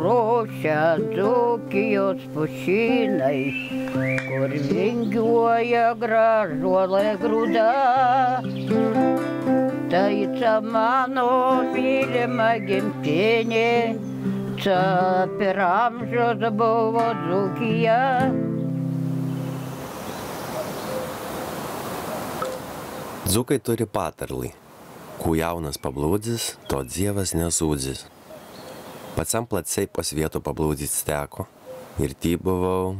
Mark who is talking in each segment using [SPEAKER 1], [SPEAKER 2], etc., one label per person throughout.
[SPEAKER 1] susiruošę Dzūkijos pušynai, kur vingiuoja gražuolė grūda. Tai čia mano mylima gimtinė, čia per amžius buvo Dzūkija.
[SPEAKER 2] Dzūkai turi patarlį. Kuo jaunas pablūdis, to dievas nesūdzis. Pačiam plačiai pas vietų pablūdys teko. Ir ty buvau,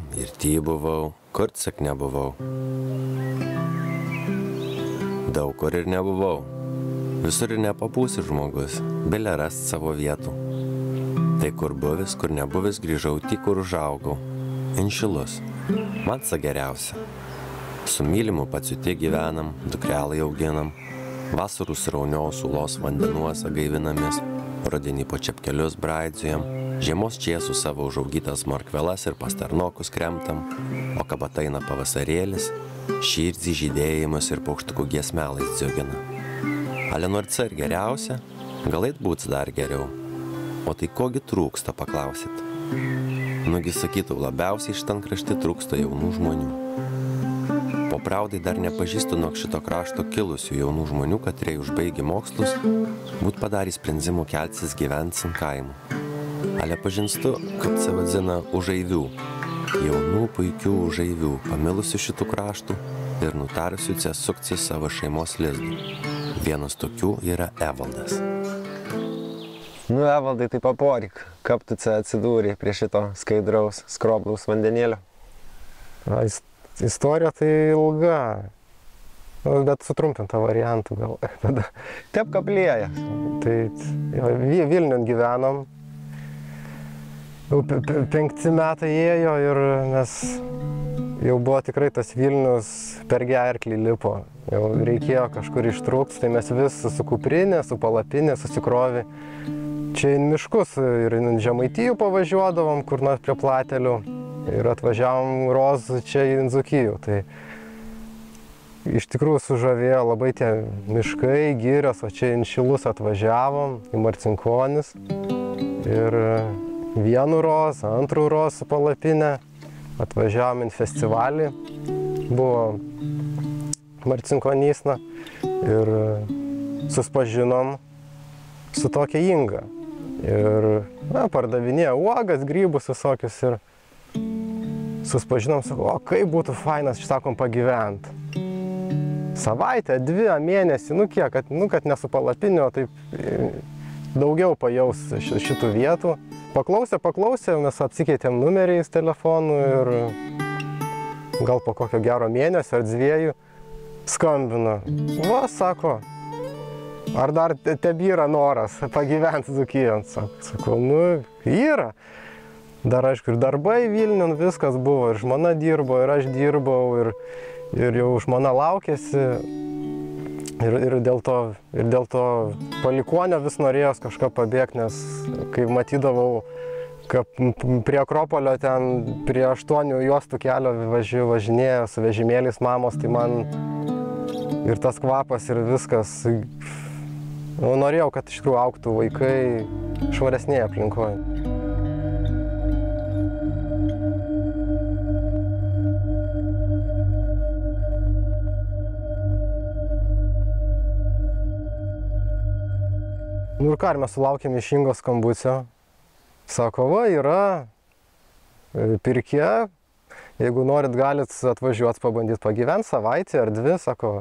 [SPEAKER 2] kur tik nebuvau. Daug kur ir nebuvau. Visur ir nepapūsi žmogus, belė rast savo vietų. Tai kur buvis, kur nebuvis, grįžau tik kur užaugau. Inšilus. Man sa geriausia. Su mylimu paciute gyvenam, dukrelai auginam. Vasarų sraunios ulos vandenuose gaivinamis, rudenį po čepkelius braidzojam, žiemos čiesų savo užaugytas morkvelas ir pastarnokus kremtam, o kad ateina pavasarėlis, širdį žydėjimus ir paukštukų giesmelais dziugina. Ale nors ir geriausia, galait būts dar geriau. O tai kogi trūksta, paklausit? Nugi sakytų, labiausiai iš ten krašti trūksta jaunų žmonių. Po praudai dar nepažįstu nuo šito krašto kilusių jaunų žmonių, katrie užbaigė mokslus, būt padarė sprendimų keltis gyventi kaimų. Ale pažinstu, kaip se vadzina, užaivių. Jaunų puikių užaivių, pamilusių šitų kraštų ir nutarusių čia sukti savo šeimos lizdų. Vienas tokių yra Evaldas.
[SPEAKER 3] Nu, Evaldai, tai paporik, kaip tu čia atsidūrė prie šito skaidraus, skroblaus vandenėlio?
[SPEAKER 4] Istorija tai ilga, bet sutrumpinta variantų gal.
[SPEAKER 3] Taip kaplėja.
[SPEAKER 4] Tai Vilniun gyvenom, jau 5 metai ėjo ir nes jau buvo tikrai tas Vilnius per gerklį lipo. Jau reikėjo kažkur ištrūkti, tai mes vis su kuprinė, su palapinė susikrovė. Čia į miškus ir į Žemaitijų pavažiuodavom, kur nors prie Platelių. Ir atvažiavom Rozų čia į Dzūkijų. Tai iš tikrųjų sužavėjo labai tie miškai, girios, o čia į Inšilus atvažiavom, į Marcinkonis. Ir vienu Rozą, antrų Rozų palapinę. Atvažiavom į festivalį, buvo Marcinkonysna. Ir susipažinom su tokia Inga. Ir pardavinėjo uogas, grybus visokius ir susipažinom, sakau, o kaip būtų fainas, sakom, pagyvent. Savaitę, 2 mėnesį, kad ne su palapiniu, taip daugiau pajaus šitų vietų. Paklausė, mes apsikeitėm numeriais telefonų ir gal po kokio gero mėnesio ar 2 skambino. Va, sako, ar dar tebyra noras pagyventi Dzūkijon? Sakau, yra. Dar, aišku, ir darbai Vilniun, viskas buvo, ir žmona dirbo, ir aš dirbau, ir jau žmona laukėsi. Ir dėl to palikuonio vis norėjos kažką pabėgti, nes kai matydavau, kad prie Akropolio ten prie 8 juostų kelio važinėjo su vežimėliais mamos, tai man ir tas kvapas, ir viskas. Norėjau, kad iš tikrųjų augtų vaikai švaresnėje aplinkoje. Ir ką, mes sulaukėm iš Ingos skambučio. Sako, va, yra pirkė, jeigu norit, galit atvažiuoti, pabandyti pagyventi savaitę ar 2, sako.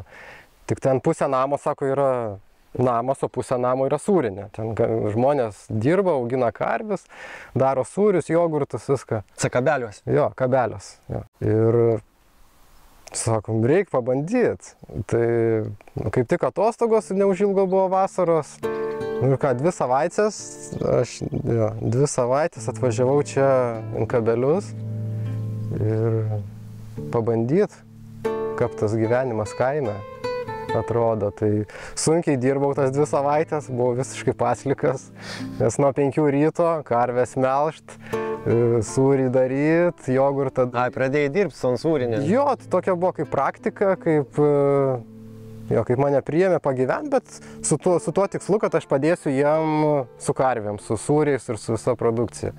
[SPEAKER 4] Tik ten pusė namo, sako, yra namas, o pusė namo yra sūrinė. Ten žmonės dirba, augina karves, daro sūrius, jogurtus, viską.
[SPEAKER 3] Kabeliuos?
[SPEAKER 4] Jo, kabeliuos. Jo. Ir sakom, reikia pabandyti. Tai kaip tik atostogos neužilgo buvo vasaros. Ir ką, 2 savaitės, aš 2 savaitės atvažiavau čia į Kabelius ir pabandyti, kaip tas gyvenimas kaime atrodo. Tai sunkiai dirbau tas 2 savaitės, buvau visiškai paslikas, nes nuo 5 ryto karves melžt, sūrį daryt, jogurtą.
[SPEAKER 3] Pradėjai dirbti su sūrinė?
[SPEAKER 4] Jo, tokia buvo kaip praktika, kaip Jo, kaip mane priėmė pagyventi, bet su tuo tikslu, kad aš padėsiu jiem su karvėm, su sūriais ir su visa produkcija.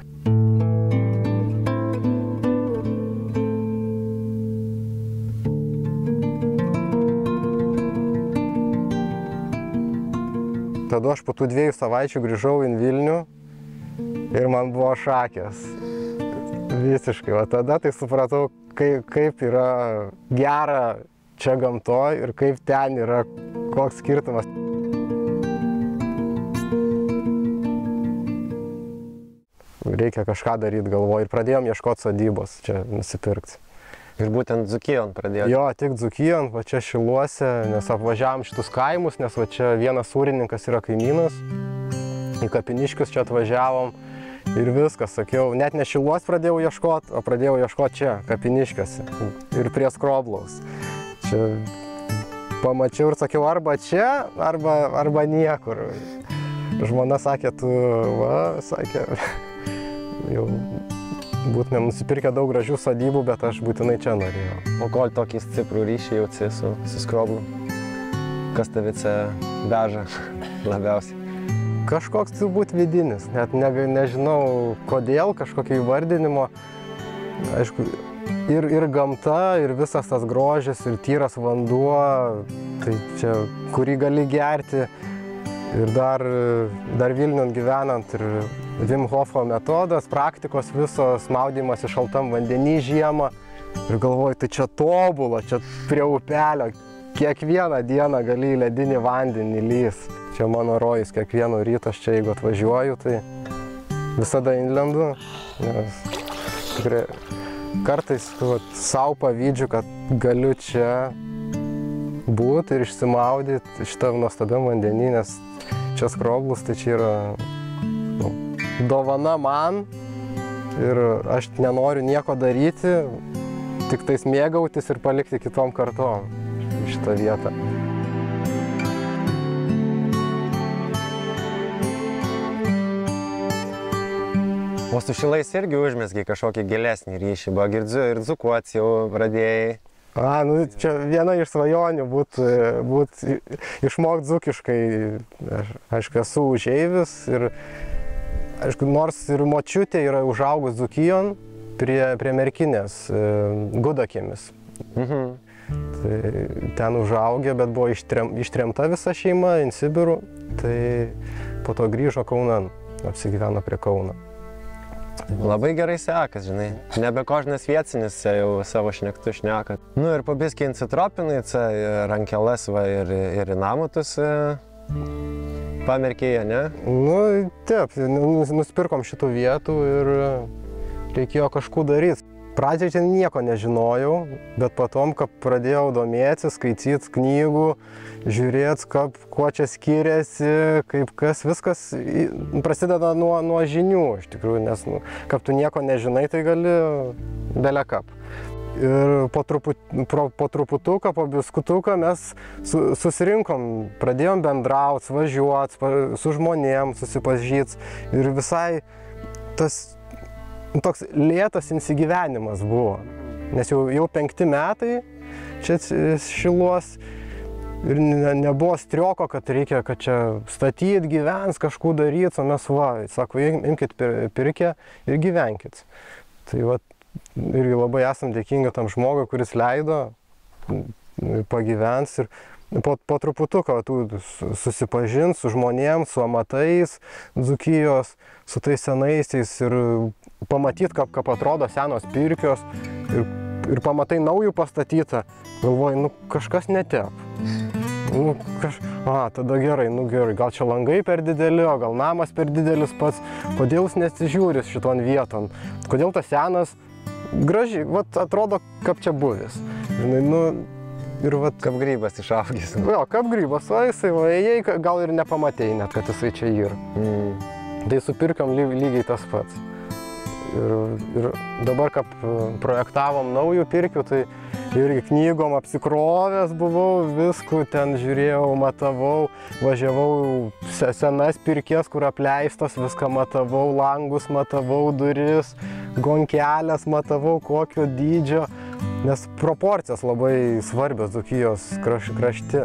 [SPEAKER 4] Tada aš po tų 2 savaičių grįžau į Vilnių ir man buvo šakės. Visiškai. O tada tai supratau, kaip yra gera čia gamtoj ir kaip ten yra, koks skirtumas. Reikia kažką daryti, galvoju, ir pradėjom ieškoti sodybos čia nusipirkti.
[SPEAKER 3] Ir būtent Dzūkijon pradėjo.
[SPEAKER 4] Jo, tik Dzūkijon, va čia Šiluose, nes apvažiavom šitus kaimus, nes va čia vienas sūrininkas yra kaimynas. Į Kapiniškius čia atvažiavom ir viskas, sakiau, net ne Šiluos pradėjau ieškoti, o pradėjau ieškoti čia, Kapiniškiuose ir prie Skroblaus. Čia pamačiau ir sakiau, arba čia, arba niekur. Žmona sakė, sakė, jau būtumėm nusipirkę daug gražių sodybų, bet aš būtinai čia norėjau.
[SPEAKER 3] O kol tokį stiprų ryšį jauti su Skroblu? Kas tave čia veža labiausiai?
[SPEAKER 4] Kažkoks turbūt vidinis, net nežinau kodėl, kažkokio įvardinimo. Aišku, ir gamta, ir visas tas grožis, ir tyras vanduo, tai čia, kurį gali gerti. Ir dar Vilniun gyvenant ir Wim Hofo metodas, praktikos visos, maudymas į šaltam vandenį žiemą. Ir galvoju, tai čia tobula, čia prie upelio. Kiekvieną dieną gali į ledinį vandenį lys. Čia mano rojus, kiekvieną rytą aš čia, jeigu atvažiuoju, tai visada įlendu. Nes tikrai kartais savo pavydžiu, kad galiu čia būti ir išsimaudyti šitam nuostabiam vandenį, nes čia Skroblus, tai čia yra dovana man ir aš nenoriu nieko daryti, tik tais mėgautis ir palikti kitom kartom šitą vietą.
[SPEAKER 3] O su Šilais irgi užmesgiai kažkokį gilesnį ryšį, buvo girdžiu ir Dzūkuots jau pradėjai.
[SPEAKER 4] Čia viena iš svajonių išmokti dzūkiškai. Aišku, esu užeivis ir, aišku, nors ir močiutė yra užaugus Dzūkijon prie Merkinės, Gudakėmis. Tai ten užaugė, bet buvo ištremta visa šeima į Sibirų, tai po to grįžo Kaunan, apsigyveno prie Kauno.
[SPEAKER 3] Labai gerai sekas, žinai. Nebe kožnas viecinis jau savo šnektų šneka. Nu ir pabiskį incitropinai, rankelas va ir į namatus pamerkėje, ne?
[SPEAKER 4] Nu, taip, nusipirkom šitų vietų ir reikėjo kažką daryti. Pradžiai čia nieko nežinojau, bet potom, kad pradėjau domėtis, skaityti knygų, žiūrėti, kuo čia skiriasi, kaip kas, viskas prasideda nuo žinių, iš tikrųjų, nes, kad tu nieko nežinai, tai gali belekap. Ir po truputuką, po biskutuką mes susirinkom, pradėjom bendrauti, važiuoti su žmonėm, susipažyti ir visai tas toks lėtas įsigyvenimas buvo, nes jau 5 metai čia Šiluos ir nebuvo strioko, kad reikia, kad čia statyti, gyvens, kažką daryti, o mes sako, imkit pirkę ir gyvenkit. Tai irgi labai esam dėkingi tam žmogui, kuris leido pagyvens ir po truputuką susipažinti su žmonėms, su amatais Dzūkijos, su tais senaisiais ir pamatyti, kaip atrodo senos pirkios ir pamatai naujų pastatytą, galvoji, kažkas netep. Tada gerai, gal čia langai per dideli, o gal namas per didelis pats, kodėl jis nesižiūri šiton vieton, kodėl tas senas gražiai, atrodo, kaip čia buvęs. Ir
[SPEAKER 3] kaip grybas išaugęs.
[SPEAKER 4] Jo, kaip grybas, jisai gal ir nepamatėjai net, kad jisai čia yra. Tai supirkam lygiai tas pats. Ir dabar, kaip projektavom naujų pirkių, tai irgi knygom apsikrovęs buvau, viskų ten žiūrėjau, matavau, važiavau senas pirkės, kur apleistos, viską matavau, langus matavau, duris, gonkelės matavau, kokio dydžio. Nes proporcijos labai svarbios Dzūkijos krašte.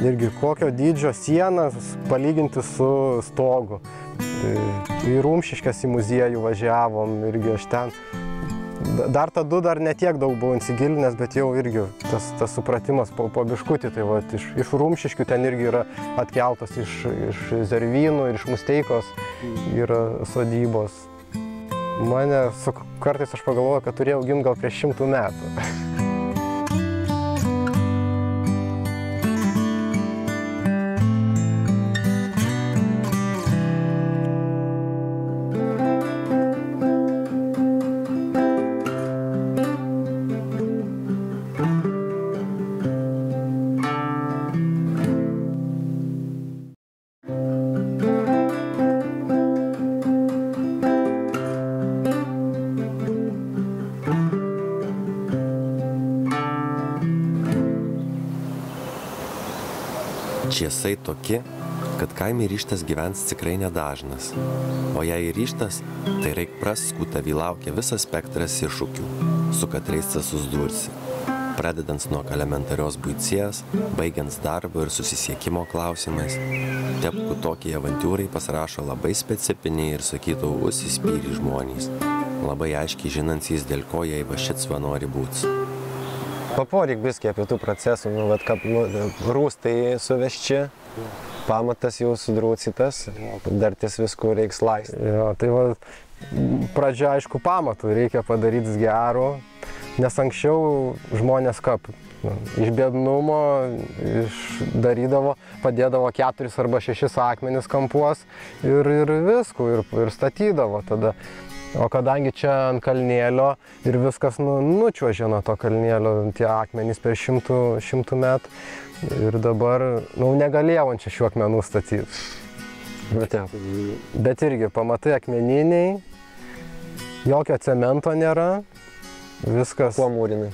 [SPEAKER 4] irgi kokio dydžio sieną palyginti su stogu. Į Rumšiškes į muziejų važiavom, irgi aš ten. Dar tada dar netiek daug buvau įsigilinęs, bet jau irgi tas supratimas po biškutį, tai va, iš Rumšiškių ten irgi yra atkeltos iš Zervynų ir iš Musteikos yra sodybos. Kartais aš pagalvoju, kad turėjau gimti gal prieš 100 metų.
[SPEAKER 2] Čiesai tokie, kad kaime ryžtas gyvens tikrai nedažnas. O jei ryžtas, tai reik praskų tavį laukia visas spektras iššūkių, su katrais susidursi. Pradedant nuo elementarios buities, baigiant darbo ir susisiekimo klausimais. Tepkų tokie avantūrai pasirašo labai specifiniai ir sakytų užsispyrį žmonės, labai aiškiai žinantys, dėl ko jie va šitsva nori būti.
[SPEAKER 3] Paporyk biskį apie tų procesų, rūstai suvešči, pamatas jau sudrūcytas, dar ties viskų reiks laisti.
[SPEAKER 4] Jo, tai va, pradžia aišku pamatų reikia padaryti gero, nes anksčiau žmonės iš biednumo darydavo, padėdavo 4 arba 6 akmenis kampuos ir viskų, ir statydavo tada. O kadangi čia ant kalnėlio ir viskas nučiuožė nuo to kalnėlio, tie akmenys per 100 metų, ir dabar negalėjau ant čia šių akmenų statyti. Bet irgi pamatai akmeniniai, jokio cemento nėra, viskas.
[SPEAKER 3] Kuo mūrinai?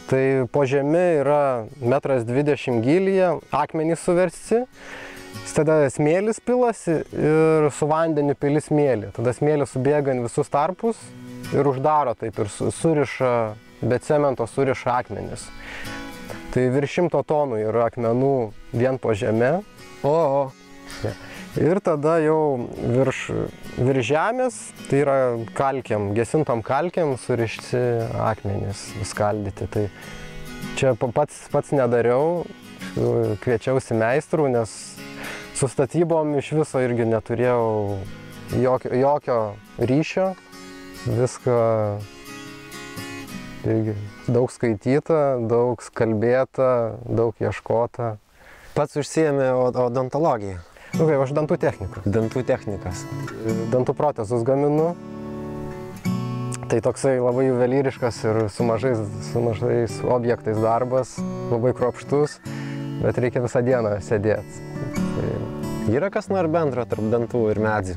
[SPEAKER 4] Tai po žemi yra 1,20 m gylyje, akmenys suversti. Tada smėlis pilasi ir su vandeniu pili smėlį. Tada smėlis subėga į visus tarpus ir uždaro taip ir suriša, be cemento suriša akmenis. Tai virš 100 tonų yra akmenų vien po žeme. Ir tada jau virš žemės, tai yra kalkėm, gesintom kalkėm surišti akmenis, skaldyti. Tai čia pats nedariau, kviečiausi meistrų, nes su statybom iš viso irgi neturėjau jokio ryšio, viską irgi daug skaityta, daug kalbėta, daug ieškota.
[SPEAKER 3] Pats užsiėmė odontologiją?
[SPEAKER 4] Aš dantų technikas.
[SPEAKER 3] Dantų technikas.
[SPEAKER 4] Dantų protezus gaminu. Tai toksai labai juvelyriškas ir su mažais objektais darbas, labai kruopštus, bet reikia visą dieną sėdėti.
[SPEAKER 3] Yra kas nors bendro tarp dantų ir medžių?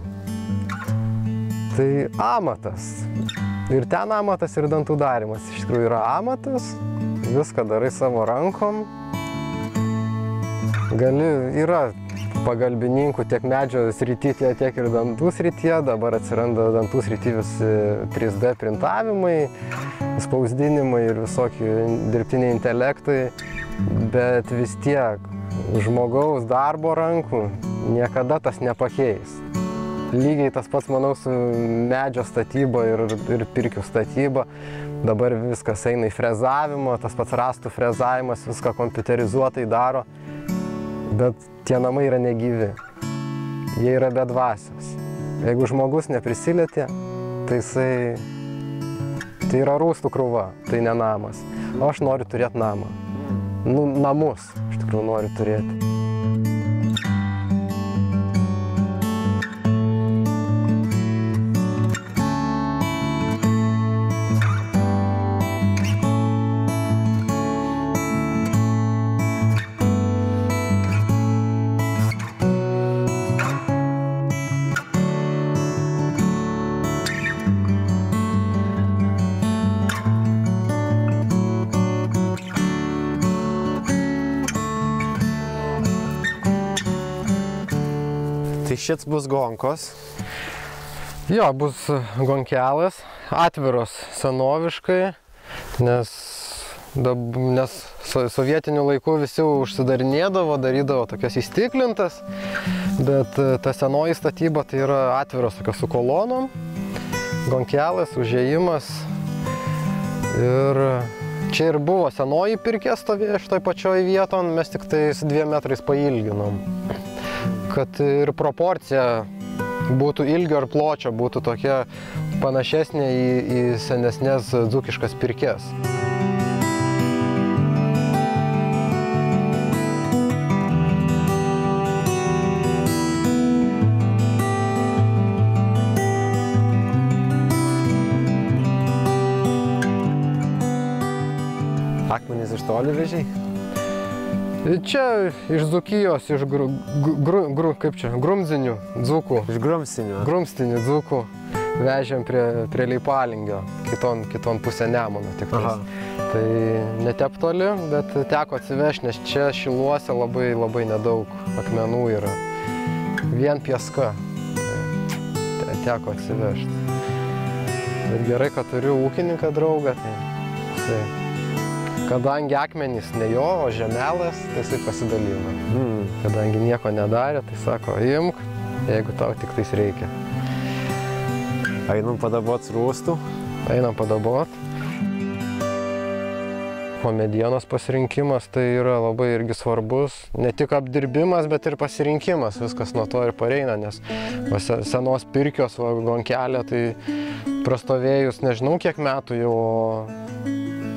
[SPEAKER 4] Tai amatas. Ir ten amatas, ir dantų darimas. Iš tikrųjų yra amatas, viską darai savo rankom. Yra pagalbininkų tiek medžio srityje, tiek ir dantų srityje. Dabar atsiranda dantų srityje visi 3D printavimai, spausdinimai ir visokie dirbtiniai intelektai. Bet vis tiek žmogaus darbo rankų niekada tas nepakeis. Lygiai tas pats, manau, su medžio statyba ir pirkių statyba. Dabar viskas eina į frezavimą, tas pats rąstų frezavimas, viską kompiuterizuotai daro. Bet tie namai yra negyvi. Jie yra be dvasios. Jeigu žmogus neprisilietė, tai yra rūstų krūva, tai ne namas. O aš noriu turėti namą. Namus, iš tikrųjų, noriu turėti.
[SPEAKER 3] Tai šits bus gonkos?
[SPEAKER 4] Jo, bus gonkelas, atviros senoviškai, nes nes sovietiniu laiku visi užsidarinėdavo, darydavo tokias įstiklintas, bet ta senoji statyba tai yra atviros tokios su kolonom, gonkelas, užėjimas ir čia ir buvo senoji pirkė stovėjo šitoj pačioj vieton, mes tik tais 2 metrais pailginom, kad ir proporcija būtų ilgio ir pločio, būtų tokia panašesnė į senesnės dzūkiškas pirkės.
[SPEAKER 3] Akmenys iš toli vežiai?
[SPEAKER 4] Čia iš Dzūkijos, iš Grumzinių dzūkų.
[SPEAKER 3] Iš Grumstinių.
[SPEAKER 4] Grumstinių dzūkų vežėm prie Leipalingio, kiton pusę Nemuno tik tais. Tai netep toli, bet teko atsivežti, nes čia Šiluose labai nedaug akmenų yra. Vien pieska. Tai teko atsivežti. Bet gerai, kad turiu ūkininką draugą, tai kadangi akmenys ne jo, o žemelas, tai jisai pasidalino. Kadangi nieko nedarė, tai sako, imk, jeigu tau tik tais reikia.
[SPEAKER 3] Einam padabot rūstų?
[SPEAKER 4] Einam padabot. O medienos pasirinkimas tai yra labai irgi svarbus. Ne tik apdirbimas, bet ir pasirinkimas. Viskas nuo to ir pareina, nes senos pirkios gonkelė, tai prastovėjus nežinau kiek metų jau.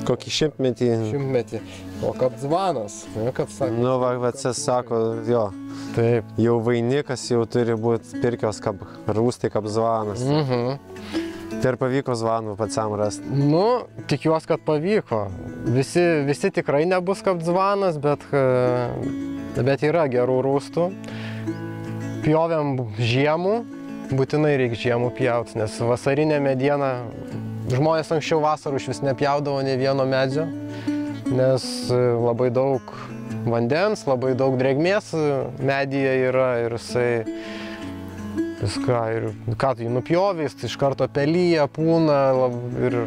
[SPEAKER 3] Kokį šimtmetį?
[SPEAKER 4] Šimtmetį. O kapzvanas, kaip sako.
[SPEAKER 3] Nu, čia sako, jo.
[SPEAKER 4] Taip.
[SPEAKER 3] Jau vainikas jau turi būti pirkios rūstai kapzvanas. Tai ir pavyko zvanų pačiam rasti?
[SPEAKER 4] Nu, tikiuosi, kad pavyko. Visi tikrai nebus kapzvanas, bet yra gerų rūstų. Pjovėm žiemų, būtinai reikia žiemų pjauti, nes vasarinė mediena žmonės anksčiau vasarų iš vis nepjaudavo nei vieno medžio, nes labai daug vandens, labai daug drėgmės medyje yra ir jisai viską, ir ką tu jį nupjovės, tai iš karto pelyja, pūna ir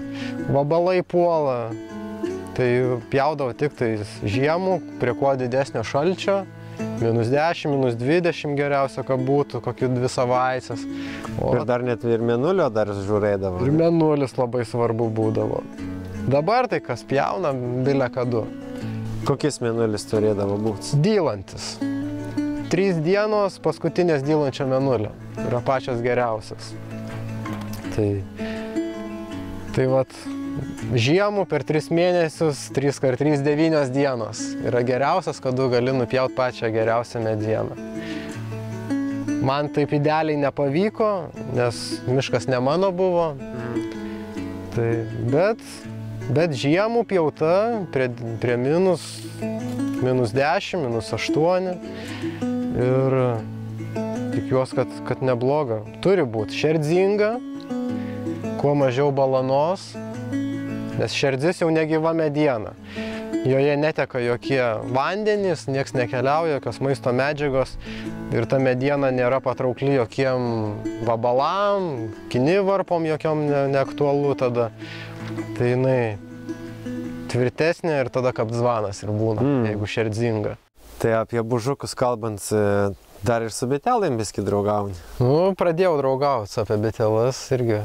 [SPEAKER 4] vabalai puola. Tai pjaudavo tik tai žiemų, prie kuo didesnio šalčio. -10, -20 geriausia, kad būtų, kokių 2 savaitės.
[SPEAKER 3] Ir dar net ir mėnulio dar žiūrėdavo.
[SPEAKER 4] Ir mėnulis labai svarbu būdavo. Dabar tai kas pjauna, bile kadu.
[SPEAKER 3] Kokis mėnulis turėdavo būti?
[SPEAKER 4] Dylantis. 3 dienos paskutinės dylančio mėnulio. Yra pačios geriausias. Tai vat, žiemų per 3 mėnesius, 3x3 9 dienos yra geriausias, kad tu gali nupjauti pačią geriausią medieną. Man taip idealiai nepavyko, nes miškas ne mano buvo. Bet žiemų pjauta prie -10, -8 ir tikiuosi, kad nebloga. Turi būti šerdzinga, kuo mažiau balanos, nes šerdzis jau negyva mediena. Joje neteka jokie vandenys, nieks nekeliauja, jokios maisto medžiagos ir ta mediena nėra patraukli jokiem vabalam, kinivarpom jokiom neaktualu tada. Tai jinai tvirtesnė ir tada kapzvanas ir būna, jeigu šerdzinga.
[SPEAKER 3] Tai apie bužukus kalbant, dar ir su bitelėm biskį draugauni?
[SPEAKER 4] Nu, pradėjau draugauti apie bitelas irgi,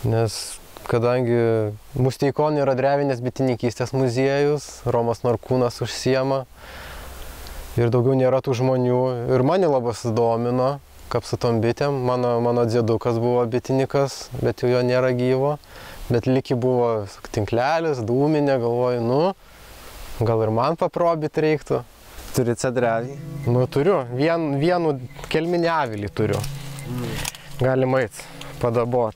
[SPEAKER 4] nes kadangi Musteikon yra drevinės bitininkystės muziejus, Romas Norkūnas užsiema ir daugiau nėra tų žmonių. Ir mane labai sudomino, kaip su tom bitėm. Mano dėdukas buvo bitininkas, bet jau jo nėra gyvo. Bet liki buvo tinklelis, dūminė, galvoju, nu, gal ir man paprobyti reiktų.
[SPEAKER 3] Turite drevį?
[SPEAKER 4] Nu, turiu. Vienu kelminį avilį turiu. Galima eit padabot.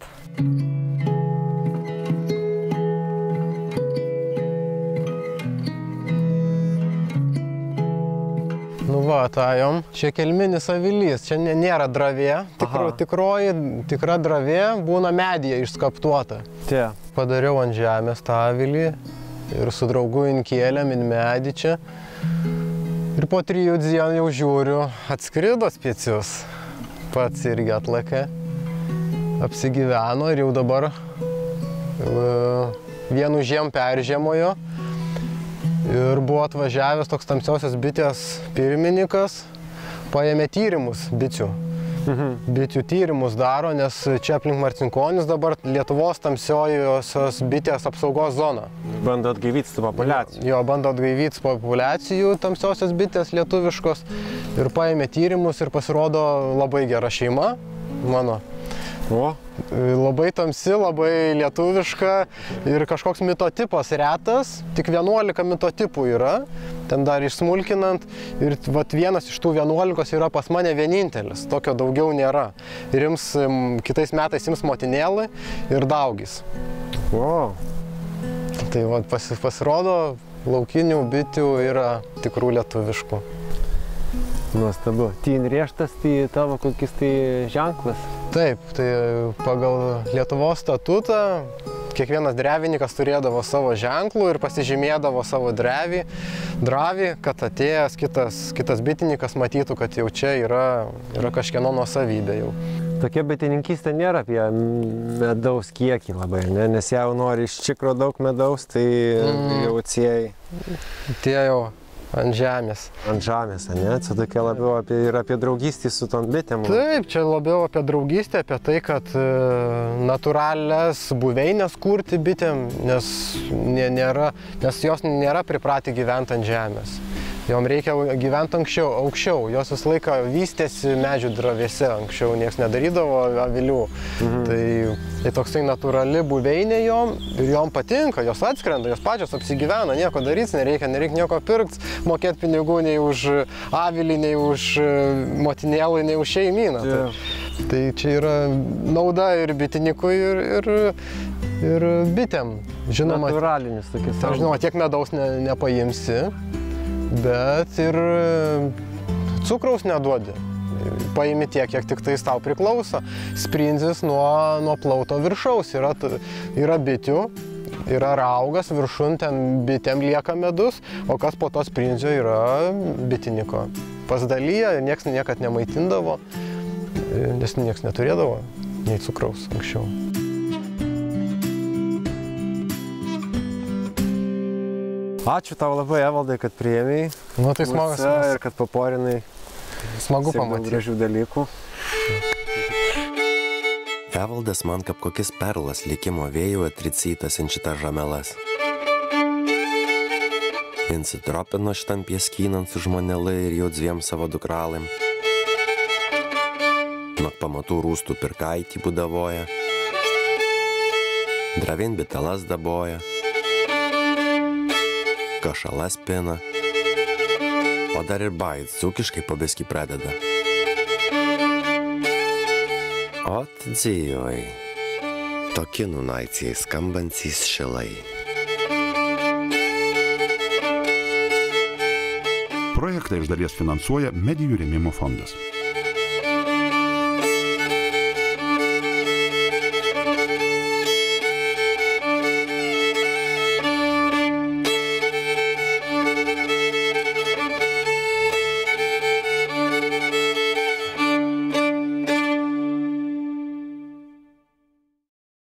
[SPEAKER 4] Nu va, tajom. Čia kelminis avilys, čia nėra dravė. Tikra dravė būna medyje išskaptuota.
[SPEAKER 3] Tie.
[SPEAKER 4] Padariau ant žemės tą avilį ir su draugu inkėlėm in medį čia. Ir po 3 dienų jau žiūriu, atskrido spėcius. Pats irgi atlakė. Apsigyveno ir jau dabar vienu žiem peržiemojo. ir buvo atvažiavęs toks tamsiosios bitės pirmininkas, paėmė tyrimus bičių. Bičių tyrimus daro, nes čia aplink Marcinkonis dabar Lietuvos tamsiosios bitės apsaugos zona.
[SPEAKER 3] Bando atgaivyti populiacijų.
[SPEAKER 4] Jo, bando atgaivyti populiacijų tamsiosios bitės lietuviškos ir paėmė tyrimus ir pasirodo labai gera šeima mano.
[SPEAKER 3] O?
[SPEAKER 4] Labai tamsi, labai lietuviška ir kažkoks mitotipas retas, tik 11 mitotipų yra, ten dar išsmulkinant ir vat vienas iš tų 11 yra pas mane vienintelis, tokio daugiau nėra. Ir kitais metais ims motinėlį ir daugis.
[SPEAKER 3] O.
[SPEAKER 4] Tai vat pasirodo, laukinių bitių yra tikrų lietuviškų.
[SPEAKER 3] Nuostabu. Tin rieštas, tai tavo kokis tai ženklas?
[SPEAKER 4] Taip, tai pagal Lietuvos statutą kiekvienas drevininkas turėdavo savo ženklų ir pasižymėdavo savo dravį, kad atėjęs kitas bitininkas matytų, kad jau čia yra kažkieno nuosavybė jau.
[SPEAKER 3] Tokia bitininkystė nėra apie medaus kiekį labai, ne? Nes jau nori iš tikro daug medaus, tai jau atsiejai.
[SPEAKER 4] Tie jau ant žemės.
[SPEAKER 3] Ant žemės, ne? Čia tokia labiau apie draugystį su tom bitėm.
[SPEAKER 4] Taip, čia labiau apie draugystę, apie tai, kad natūralias buveinės kurti bitėm, nes jos nėra pripratę gyventi ant žemės. Jom reikia gyventi aukščiau, jos visą laiką vystėsi medžių dravėse, anksčiau niekas nedarydavo avilių. Tai toksai natūrali buveinė jom ir jom patinka, jos atskrenda, jos pačios apsigyvena, nieko daryti nereikia nieko pirkti, mokėti pinigų nei už avilį, nei už motinėlį, nei už šeimyną. Tai čia yra nauda ir bitinikui, ir bitėm. Žinoma,
[SPEAKER 3] natūralinis tokias.
[SPEAKER 4] Žinoma, tiek medaus nepaimsi. Bet ir cukraus neduodi. Paimi tiek, kiek tik tais tau priklauso. Sprindis nuo plauto viršaus. Yra bitių, yra raugas, viršun ten bitėm lieka medus, o kas po to sprindžio yra bitiniko. Pasidalyja, nieks niekad nemaitindavo, nes nieks neturėdavo nei cukraus anksčiau.
[SPEAKER 3] Ačiū tau labai, Evaldai, kad priėmėjai.
[SPEAKER 4] Nu, tai smagu.
[SPEAKER 3] Ir kad paporinai.
[SPEAKER 4] Smagu pamatyti.
[SPEAKER 3] Gražių dalykų.
[SPEAKER 2] Evaldas man kaip kokis perlas likimo vėjų atricytas ant šitą žamelas. Insitropino šitam pieskynant su žmonelai ir jau 2 savo dukralim. Nuo pamatų rūstų pirkaitį būdavoja. Dravin bitelas daboja. Kašalas pina, o dar ir bait dzūkiškai pabiskį pradeda. Ot dzijoj, tokie nunaicijai skambantys šilai.
[SPEAKER 5] Projektą iš dalies finansuoja Medijų rėmimo fondas.